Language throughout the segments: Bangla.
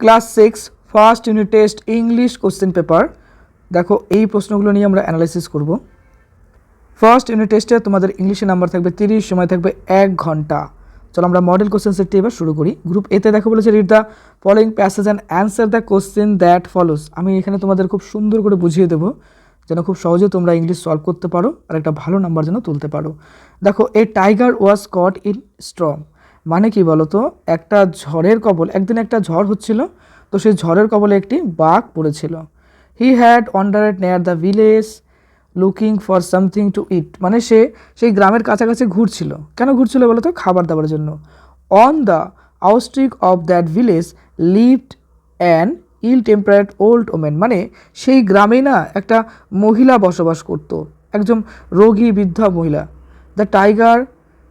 Class 6 first unit test English question paper. দেখো এই প্রশ্নগুলো নিয়ে আমরা অ্যানালাইসিস করব। ফার্স্ট ইউনিট টেস্টে তোমাদের ইংলিশে নাম্বার থাকবে 30, সময় থাকবে 1 ঘন্টা। চলো আমরা মডেল কোশ্চেন সেটটি এবার শুরু করি। গ্রুপ এতে দেখো বলেছে read the following passage and answer the question that follows. আমি এখানে তোমাদের খুব সুন্দর করে বুঝিয়ে দেবো যেন খুব সহজে তোমরা ইংলিশ সলভ করতে পারো আর একটা ভালো নাম্বার যেন তুলতে পারো। দেখো a tiger was caught in storm, মানে কি বলো তো, একটা ঝড়ের কবল, একদিন একটা ঝড় হচ্ছিল, তো সেই ঝড়ের কবলে একটি বাঘ পড়েছিল। He had wandered near the village looking for something to eat, মানে সে সেই গ্রামের কাছাকাছি ঘুরছিল। কেন ঘুরছিল বলো তো? খাবার দাবার জন্য। On the outskirts of that village lived an ill tempered old woman, মানে সেই গ্রামে না একটা মহিলা বসবাস করত, একজন রোগী বৃদ্ধা মহিলা। The tiger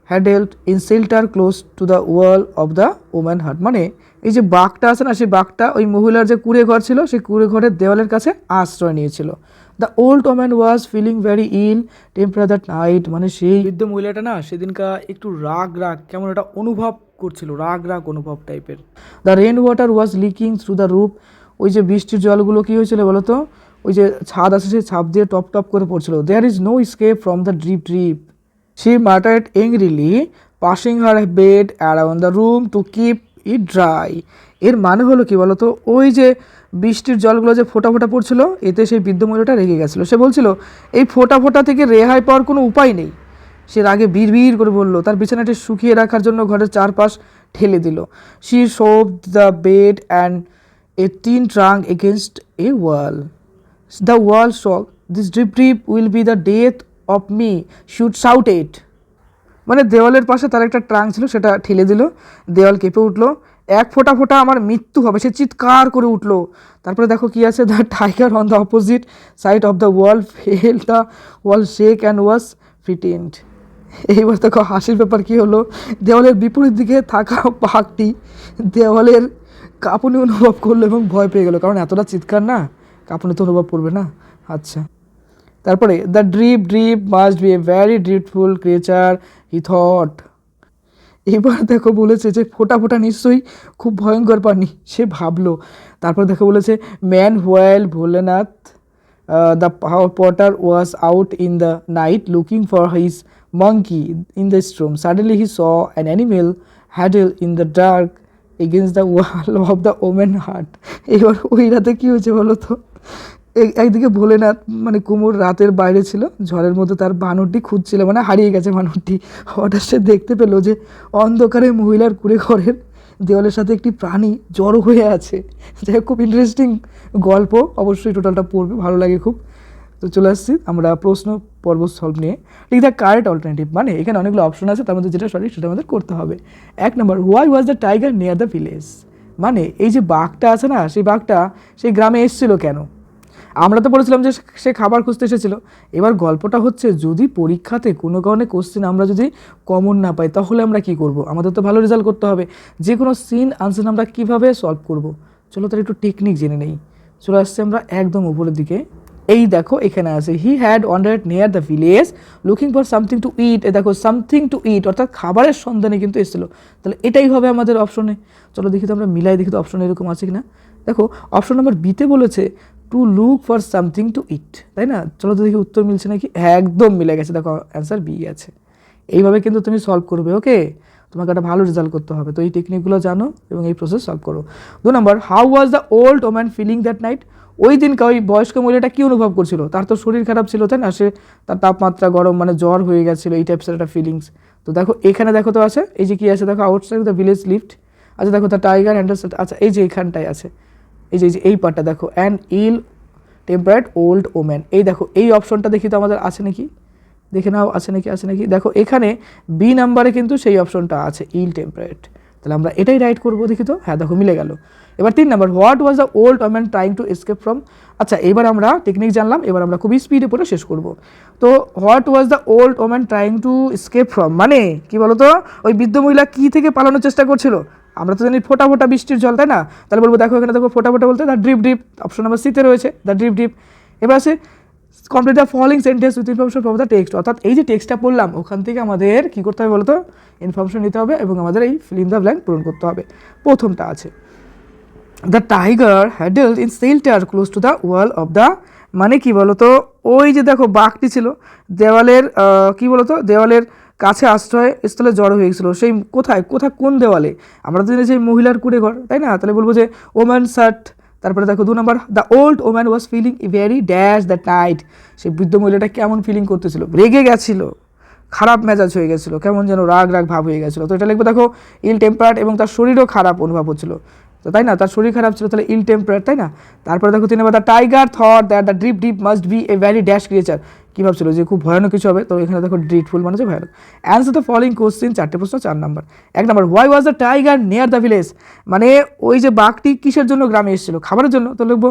huddled in shelter close to the wall of the woman hut, মানে এই যে বাঘটা আছে না, সেই বাঘটা ওই মহিলার যে কুঁড়ে ঘর ছিল সেই কুঁড়ে ঘরের দেওয়ালের কাছে আশ্রয় নিয়েছিল। The old woman was feeling very ill temper that night, মানে সেই বৃদ্ধ মহিলাটা না সেদিনকার একটু রাগ কেমন একটা অনুভব করছিল, রাগ অনুভব টাইপের। The rain water was leaking through the roof, ওই যে বৃষ্টির জলগুলো কী হয়েছিল বলো তো, ওই যে ছাদ আছে সেই ছাদ দিয়ে টপ টপ করে পড়ছিল। There is no escape from the drip. She muttered angrily, passing her bed around the room to keep it dry. এর মানে হলো কি বলতো, ওই যে বৃষ্টির জলগুলো যে ফোঁটা ফোঁটা পড়ছিল, এতে সেই বৃদ্ধ মহিলাটা রেগে গেছিলো। সে বলছিল এই ফোঁটা ফোঁটা থেকে রেহাই পাওয়ার কোনো উপায় নেই। সে রাগে বিড় করে বলল, তার বিছানাটি শুকিয়ে রাখার জন্য ঘরের চারপাশ ঠেলে দিল। She shoved the bed and a tin trunk against a wall. The wall shook. This drip will be the death of me, should shout it. মানে দেওয়ালের পাশে তার একটা ট্রাঙ্ক ছিল, সেটা ঠেলে দিল, দেওয়াল কেঁপে উঠলো, এক ফোঁটা ফোঁটা আমার মৃত্যু হবে, সে চিৎকার করে উঠলো। তারপরে দেখো কি আছে, the tiger on the opposite side of the wall fell the wall shake and was frightened. এইবার দেখো হাসির ব্যাপার কি হলো, দেওয়ালের বিপরীত দিকে থাকা বাঘটি দেওয়ালের কাঁপুনি অনুভব করলো এবং ভয় পেয়ে গেলো, কারণ এতটা চিৎকার না, কাঁপুনি তো অনুভব করবে না। আচ্ছা, তারপরে the drip must be a very dreadful creature he thought. এবার দেখো বলেছে যে ফোঁটা ফোঁটা নিশ্চয়ই খুব ভয়ঙ্কর প্রাণী, সে ভাবলো। তারপর দেখো বলেছে meanwhile Bholenath the potter was out in the night looking for his monkey in the storm suddenly he saw an animal huddle in the dark against the wall of the woman hut. এবার ওই রাতে কী হয়েছে বলো তো, একদিকে ভোলেনাথ মানে কুমোর রাতের বাইরে ছিল, ঝড়ের মধ্যে তার বানরটি খুঁজছিল, মানে হারিয়ে গেছে বানরটি। হঠাৎ সে দেখতে পেলো যে অন্ধকারে মহিলার কুঁড়ে ঘরের দেওয়ালের সাথে একটি প্রাণী জড়ো হয়ে আছে। যাই হোক, খুব ইন্টারেস্টিং গল্প, অবশ্যই টোটালটা পড়বে, ভালো লাগে খুব। তো চলে আসছি আমরা প্রশ্ন পর্ব সলভ নিয়ে। ঠিক দ্য কারেক্ট অল্টারনেটিভ, মানে এখানে অনেকগুলো অপশন আছে, তার মধ্যে যেটা সঠিক সেটা আমাদের করতে হবে। 1 নম্বর, why was the tiger near the village, মানে এই যে বাঘটা আছে না, সেই বাঘটা সেই গ্রামে এসেছিল কেন? আমরা তো বলেছিলাম যে সে খাবার খুঁজতে এসেছিলো। এবার গল্পটা হচ্ছে, যদি পরীক্ষাতে কোনো কারণে কোশ্চেন আমরা যদি কমন না পাই, তাহলে আমরা কি করব? আমাদের তো ভালো রেজাল্ট করতে হবে। যে কোনো সিন আনসার আমরা কীভাবে সলভ করব, চলো তার একটু টেকনিক জেনে নেই। চলে আসছে আমরা একদম উপরের দিকে। এই দেখো এখানে আছে he had wandered near the village looking for something to eat. দেখো সামথিং টু ইট অর্থাৎ খাবারের সন্ধানে কিন্তু এসেছিলো, তাহলে এটাই হবে আমাদের অপশনে। চলো দেখি তো আমরা মিলাই দেখি তো অপশনে এরকম আছে কিনা। দেখো অপশন নাম্বার বিতে বলেছে to look for something to eat, তাই না? চলো তো দেখি উত্তর মিলছে নাকি। একদম মিলে গেছে, দেখো অ্যান্সার বি আছে। এইভাবে কিন্তু তুমি সলভ করবে, ওকে? তোমাকে একটা ভালো রেজাল্ট করতে হবে, তো এই টেকনিকগুলো জানো এবং এই প্রসেস সলভ করো। 2 নম্বর, how was the old woman feeling that night, ওই দিনকে ওই বয়স্ক মহিলাটা কী অনুভব করছিল? তার তো শরীর খারাপ ছিল, তাই না? সে তার তাপমাত্রা গরম, মানে জ্বর হয়ে গেছিলো, এই টাইপসের একটা ফিলিংস। তো দেখো এখানে দেখো তো আছে, এই যে কী আছে দেখো, আউটসাইড দ্য ভিলেজ লিফট। আচ্ছা দেখো দ্য টাইগার হ্যান্ডেলস, আচ্ছা এই যে এইখানটায় আছে, এই যে এই পার্টটা দেখো, an ill tempered old woman. এই দেখো এই অপশনটা দেখি তো আমাদের আছে নাকি, দেখে নাও আছে নাকি। দেখো এখানে বি নাম্বারে কিন্তু সেই অপশনটা আছে, ইল টেম্পারেট। তাহলে আমরা এটাই রাইট করবো, দেখি তো। হ্যাঁ দেখো মিলে গেল। এবার 3 নম্বর, what was the old woman trying to escape from. আচ্ছা এবার আমরা টেকনিক জানলাম, এবার আমরা খুবই স্পিডে পড়ে শেষ করব। তো what was the old woman trying to escape from, মানে কি বলতো, ওই বৃদ্ধ মহিলা কী থেকে পালানোর চেষ্টা করছিল? আমরা তো জানি ফোঁটা ফোঁটা বৃষ্টির জল, তাই না? তাহলে বলবো দেখো এখানে দেখো ফোঁটা ফোঁটা বলতে দ্য ড্রিপ, অপশন নাম্বার সিতে রয়েছে দ্য ড্রিপ। এবার আছে complete the following sentence with information from the text, অর্থাৎ এই যে টেক্সটটা পড়লাম ওখান থেকে আমাদের কী করতে হবে বলতো, ইনফরমেশন নিতে হবে এবং আমাদের এই ফিল ইন দ্য ব্ল্যাঙ্ক পূরণ করতে হবে। প্রথমটা আছে the tiger huddled in shelter close to the wall of the, মানে কি বলতো, ওই যে দেখো বাঘটি ছিল দেওয়ালের কি বলতো দেওয়ালের কাছে আশ্রয় স্থলে জড়ো হয়ে গেছিলো। সেই কোথায় কোথায় কোন দেওয়ালে? আমরা তো জানি সেই মহিলার কুড়ে ঘর, তাই না? তাহলে বলবো যে ওম্যান শার্ট। তারপরে দেখো 2 নম্বর, the old woman was feeling very dash that night. সেই বৃদ্ধ মহিলাটা কেমন ফিলিং করতেছিল? রেগে গেছিলো, খারাপ মেজাজ হয়ে গেছিলো, কেমন যেন রাগ রাগ ভাব হয়ে গেছিলো। তো এটা লিখবো দেখো ইল টেম্পার্ড, এবং তার শরীরও খারাপ অনুভব হচ্ছিলো, তো তাই না? তার শরীর খারাপ ছিল, তাহলে ইল টেম্পার্ড, তাই না? তারপরে দেখো 3 নম্বর, the tiger thought that the drip deep must be a very dash creature. কী ভাবছিল? যে খুব ভয়ানক কিছু হবে। তো এখানে দেখো ড্রিটফুল মানে যে ভয়ানক। অ্যান্সার দ্য ফলোইং কোশ্চেন, 4টে প্রশ্ন, 4 নম্বর। 1 নম্বর, why was the tiger near the village? মানে ওই যে বাঘটি কিসের জন্য গ্রামে এসেছিল? খাবারের জন্য। তো লিখবো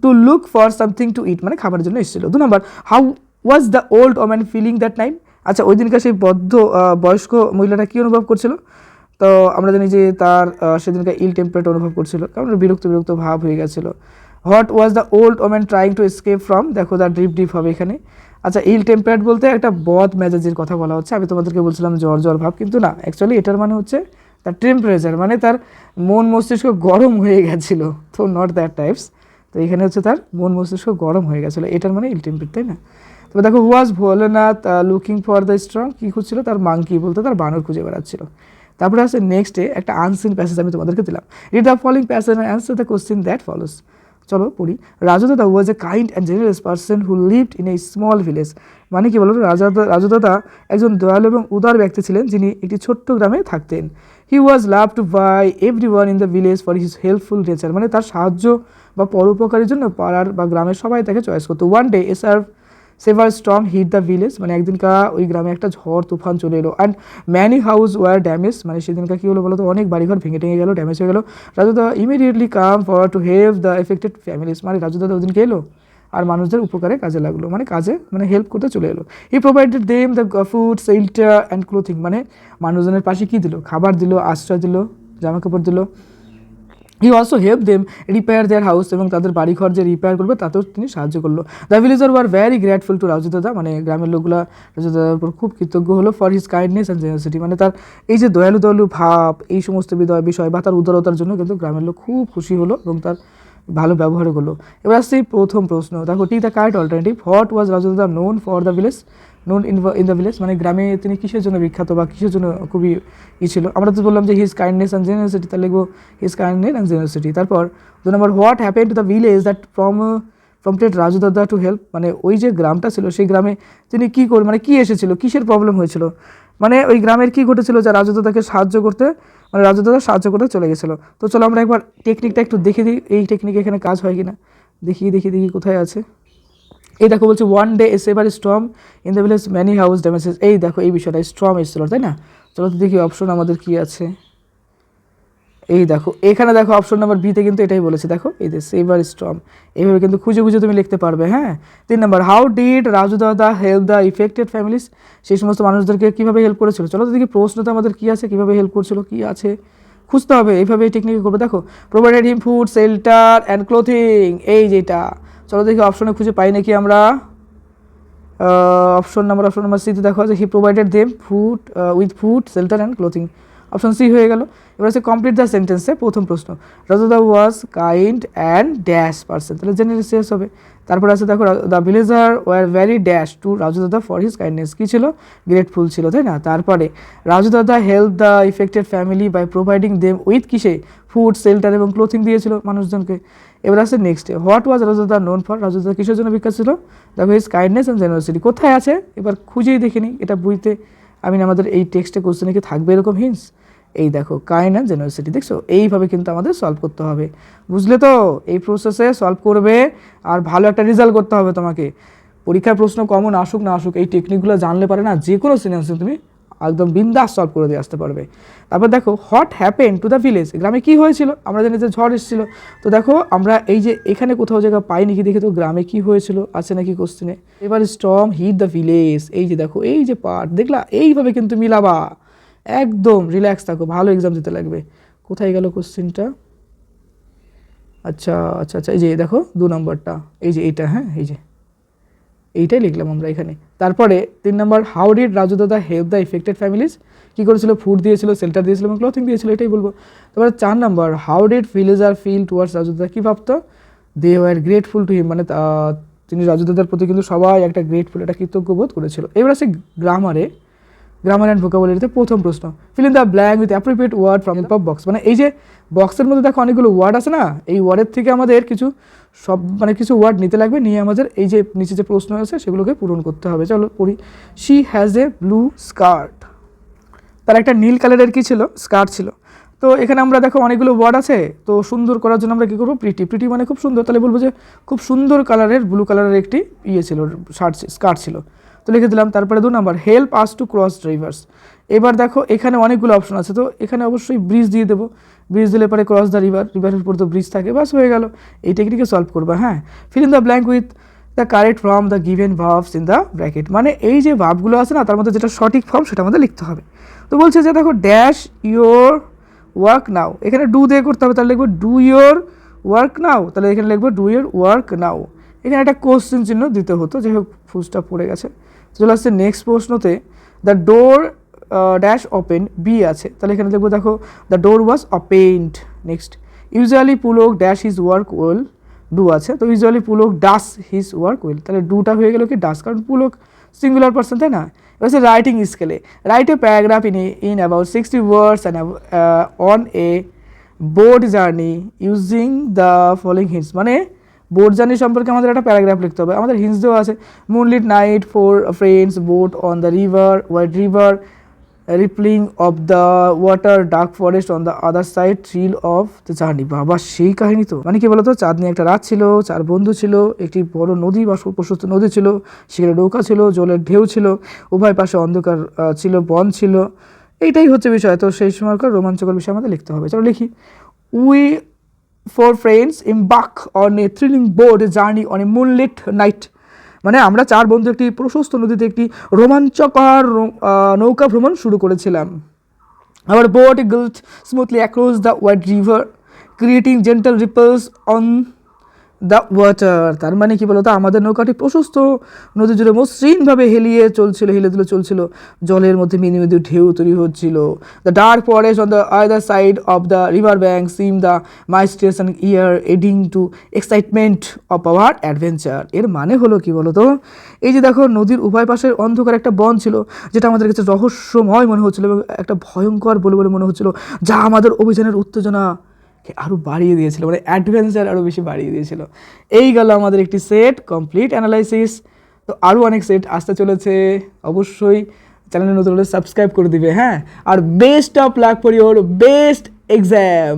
to look for something to eat, মানে খাবারের জন্য এসেছিল। 2 নম্বর, how was the old woman feeling that night? আচ্ছা, ওই দিনকার সেই বয়স্ক মহিলাটা কী অনুভব করছিল? তো আমরা জানি যে তার সেদিনকে ইল টেম্পারেট অনুভব করছিল, কারণ বিরক্ত বিরক্ত ভাব হয়ে গেছিলো। What was the old woman trying to escape from? দেখো দ্য ড্রিপ ডিপ হবে এখানে। আচ্ছা, ইল টেম্পারেট বলতে একটা বদ মেজাজের কথা বলা হচ্ছে। আমি তোমাদেরকে বলছিলাম জ্বর জ্বর ভাব, কিন্তু না, অ্যাকচুয়ালি এটার মানে হচ্ছে তার টেম্পারেচার, মানে তার মন মস্তিষ্ক গরম হয়ে গেছিলো। তো নট দ্যাট টাইপস। তো এখানে হচ্ছে তার মন মস্তিষ্ক গরম হয়ে গেছিলো, এটার মানে ইল টেম্পারেট, তাই না? তবে দেখো was Bholenath looking for the strong, কী খুঁজছিল? তার মাংকি বলতে তার বানর খুঁজে বেড়াচ্ছিল। তারপরে আছে নেক্সটে একটা আনসিন প্যাসেজ আমি তোমাদেরকে দিলাম। Read the following passage and answer the question that follows. চলো পড়ি। Raju dada was a kind and generous person who lived in a small village. মানে কি বলো, রাজু দাদা একজন দয়ালু এবং উদার ব্যক্তি ছিলেন, যিনি একটি ছোট্ট গ্রামে থাকতেন। He was love to by everyone in the village for his helpful nature, মানে তার সাহায্য বা পরোপকারের জন্য পাড়ার বা গ্রামের সবাই তাকে চয়েস করতো। One day a severe storm hit the village, মানে একদিনকার ওই গ্রামে একটা ঝড় তুফান চলে এলো। And many house were damage, মানে সেদিনকার কী হলো বলো তো, অনেক বাড়িঘর ভেঙে টেঙে গেলো, ড্যামেজ হয়ে গেলো। Raju dada immediately come for to help the affected families, মানে রাজু দাদা ওদিনকে এলো আর মানুষদের উপকারে কাজে লাগলো, মানে হেল্প করতে চলে এলো। He provided them the food shelter and clothing, মানে মানুষজনের পাশে কী দিল? খাবার দিল, আশ্রয় দিল, জামা কাপড় দিল। He also help them repair their house, এবং তাদের বাড়িঘর যে রিপেয়ার করবে তাতেও তিনি সাহায্য করলো। The villager were very grateful to Raju dada, মানে গ্রামের লোকগুলা রাজু দাদার উপর খুব কৃতজ্ঞ হলো for his kindness and generosity, মানে তার এই যে দয়ালু দয়ালু ভাব, এই সমস্ত বিষয় বা তার উদারতার জন্য কিন্তু গ্রামের লোক খুব খুশি হলো এবং তার ভালো ব্যবহার করলো। এবার আসছে প্রথম প্রশ্ন, দেখো tick the correct alternative. What was Raju dada known for the village? Known in the village, মানে গ্রামে তিনি কিসের জন্য বিখ্যাত বা কিসের জন্য খুবই ছিল? আমরা তো বললাম যে হিজ কাইন্ডনেস অ্যান্ড জেনারসিটি, তাহলে লিখবো হিজ কাইন্ডনেস অ্যান্ড জেনারসিটি। তারপর 2 নম্বর, what happen to the village that prompted Raju dada to help, মানে ওই যে গ্রামটা ছিল সেই গ্রামে তিনি কী করে, মানে কী এসেছিল, কিসের প্রবলেম হয়েছিল? মানে ওই গ্রামের কী ঘটেছিল যা রাজু দাদাকে সাহায্য করতে, মানে রাজু দাদা সাহায্য করতে চলে গেছিলো। তো চলো আমরা একবার টেকনিকটা একটু দেখে দিই, এই টেকনিক এখানে কাজ হয় কিনা। দেখি কোথায় আছে। এই দেখো বলছে one day a severe storm in the village many house damages. এই দেখো এই বিষয়টা স্ট্রম এসেছিল, তাই না? চলো তো দেখি অপশন আমাদের কি আছে। এই দেখো এখানে দেখো অপশন নাম্বার বিতে কিন্তু এটাই বলেছে, দেখো এই যে সেভার স্ট্রম, এইভাবে কিন্তু খুঁজে খুঁজে তুমি লিখতে পারবে। হ্যাঁ, 3 নম্বর, how did Raju dada help the affected families? সেই সমস্ত মানুষদেরকে কীভাবে হেল্প করেছিল? চলো তো দেখি প্রশ্নতে আমাদের কী আছে, কীভাবে হেল্প করছিল, কী আছে খুঁজতে হবে। এইভাবে এই টেকনিকে করবে। দেখো provided him food shelter and clothing, এই যেটা। চলো দেখি অপশনে খুঁজে পাই নাকি আমরা। অপশন নাম্বার সিতে দেখো যে he provided them food with food shelter and clothing, option C হয়ে গেল। এবার হচ্ছে কমপ্লিট দ্য সেন্টেন্সে প্রথম প্রশ্ন, Raju da was kind and dash person, তাহলে জেনারেল শেষ হবে। তারপর আছে দেখো the villager were very dash to Raju dada for his kindness, কী ছিল? গ্রেটফুল ছিল, তাই না? তারপরে Raju dada help the affected family by providing them with কিসে? ফুড শেল্টার এবং ক্লোথিং দিয়েছিল মানুষজনকে। এবার আছে নেক্সটে, what was Raju dada known for? Raju দাদা কিসের জন্য বিখ্যাত ছিল? দেখো হিজ কাইন্ডনেস অ্যান্ড জেনারসিটি। কোথায় আছে এবার খুঁজেই দেখে নিই, এটা বইতে আমাদের এই টেক্সটে কোশ্চেনে কি থাকবে এরকম হিন্টস? এই দেখো কাইন্ড অ্যান্ড জেনারসিটি, দেখছো? এইভাবে কিন্তু আমাদের সলভ করতে হবে, বুঝলে তো? এই প্রসেসে সলভ করবে আর ভালো একটা রেজাল্ট করতে হবে তোমাকে। পরীক্ষার প্রশ্ন কমন আসুক না আসুক, এই টেকনিকগুলো জানলে পারে না যে কোনো সিনেন্সে তুমি একদম বিন্দাস সলভ করে দিয়ে আসতে পারবে। তারপর দেখো what happen to the village, গ্রামে কী হয়েছিল? আমরা জানি যে ঝড় এসেছিল। তো দেখো আমরা এই যে এখানে কোথাও জায়গা পাই নাকি দেখি তো, গ্রামে কি হয়েছিল আছে নাকি কোশ্চেনে। এবার স্টর্ম হিট দ্য ভিলেজ, এই যে দেখো এই যে পার্ট দেখলা, এইভাবে কিন্তু মিলাবা, একদম রিল্যাক্স থাকো, ভালো এক্সাম দিতে লাগবে। কোথায় গেল কোশ্চেনটা? আচ্ছা, এই যে দেখো 2 নম্বরটা, এই যে এইটা, হ্যাঁ এই যে এইটাই লিখলাম আমরা এখানে। তারপরে 3 নম্বর, how did Raju dada help the affected families, কী করেছিল, ফুড দিয়েছিল, শেল্টার দিয়েছিল এবং ক্লথিং দিয়েছিল, এটাই বলবো। তারপরে 4 নম্বর, how did villager feel towards Raju dada, কী ভাবতো, they were grateful to him, মানে তিনি রাজু দাদার প্রতি কিন্তু সবাই একটা গ্রেটফুল, একটা কৃতজ্ঞবোধ করেছিল। এবার আছে গ্রামার অ্যান্ড ভোকাবুলারিতে প্রথম প্রশ্ন, fill in the blank with appropriate word from the box, মানে এই যে বক্সের মধ্যে দেখো অনেকগুলো ওয়ার্ড আছে না, এই ওয়ার্ডের থেকে আমাদের কিছু কিছু ওয়ার্ড নিতে লাগবে, নিয়ে আমাদের এই যে নিচে যে প্রশ্ন আছে সেগুলোকে পূরণ করতে হবে। চলো পড়ি। She has a blue skirt, তার একটা নীল কালারের কী ছিল, স্কার্ট ছিল। তো এখানে আমরা দেখো অনেকগুলো ওয়ার্ড আছে, তো সুন্দর করার জন্য আমরা কী করবো, প্রিটি মানে খুব সুন্দর, তাহলে বলবো যে খুব সুন্দর কালারের ব্লু কালারের একটি ছিল, স্কার্ট ছিল, তো লিখে দিলাম। তারপরে 2 নম্বর, help us to cross rivers, এবার দেখো এখানে অনেকগুলো অপশন আছে, তো এখানে অবশ্যই ব্রিজ দিয়ে দেবো, ব্রিজ দিলে পরে ক্রস দ্য রিভারের উপর তো ব্রিজ থাকে, বাস হয়ে গেল। এই টেকনিকে সলভ করবা। হ্যাঁ, feel in the blank with the correct form the given verbs in the bracket, মানে এই যে ভার্বগুলো আছে না তার মধ্যে যেটা সঠিক ফর্ম সেটা আমাদের লিখতে হবে। তো বলছে যে দেখো ড্যাশ ইয়োর ওয়ার্ক নাও, এখানে ডু দিয়ে করতে হবে, তাহলে লিখবো ডু ইয়োর ওয়ার্ক নাও, তাহলে এখানে লিখবো ডু ইয়োর ওয়ার্ক নাও, এখানে একটা কোশ্চেন চিহ্ন দিতে হতো, যাই হোক ফুলস্টপ পড়ে গেছে। চলে আসছে নেক্সট প্রশ্নতে, the door dash open, B আছে, তাহলে এখানে দেখবো দেখো the door was opened. Next, usually Pulak dash his work well, do আছে, তো usually Pulak does his work well, তাহলে ডুটা হয়ে গেল কি ডাস, কারণ পুলক সিঙ্গুলার পার্সন, তাই না। এবার হচ্ছে রাইটিং স্কেলে, write a paragraph in about 60 words and on a boat journey using the following hints, মানে বোট জার্নি সম্পর্কে আমাদের একটা প্যারাগ্রাফ লিখতে হবে, আমাদের হিন্টস দেওয়া আছে, moonlit night for friends boat on the river, white river rippling of the water, dark forest on the other side, thrill of the journey, বাবা সেই কাহিনী তো, মানে কি বলতো, চাঁদনি একটা রাত ছিল, 4 বন্ধু ছিল, একটি বড় নদী বা প্রশস্ত নদী ছিল, সেখানে নৌকা ছিল, জলের ঢেউ ছিল, উভয় পাশে অন্ধকার ছিল, বন ছিল, এইটাই হচ্ছে বিষয়। তো সেই সময়কার রোমাঞ্চকর বিষয় আমাদের লিখতে হবে। চলো লিখি, we four friends এমবার্ক on a thrilling boat journey on a moonlit night, মানে আমরা 4 বন্ধু একটি প্রশস্ত নদীতে একটি রোমাঞ্চকর নৌকা ভ্রমণ শুরু করেছিলাম। আবার boat guild smoothly across the white river creating gentle ripples on the water, তার মানে কি বলতো, আমাদের নৌকাটি প্রশস্ত নদী জুড়ে মসৃণভাবে হেলে দুলে চলছিল, জলের মধ্যে মিনি মিনি ঢেউ তৈরি হচ্ছিল। The dark forest on the other side of the river bank seem the mysterious and eerie adding to excitement of our adventure, এর মানে হলো কি বলতো, এই যে দেখো নদীর উভয় পাশে অন্ধকার একটা বন ছিল, যেটা আমাদের কাছে রহস্যময় মনে হচ্ছিল এবং একটা ভয়ঙ্কর বলে মনে হচ্ছিল, যা আমাদের অভিযানের উত্তেজনা আরও বাড়িয়ে দিয়েছিল, মানে অ্যাডভেঞ্চার আরও বেশি বাড়িয়ে দিয়েছিল। এই গেল আমাদের একটি সেট কমপ্লিট অ্যানালাইসিস। তো আরও অনেক সেট আসতে চলেছে, অবশ্যই চ্যানেলে নতুন হলে সাবস্ক্রাইব করে দিবে। হ্যাঁ, আর best of luck for your best exam.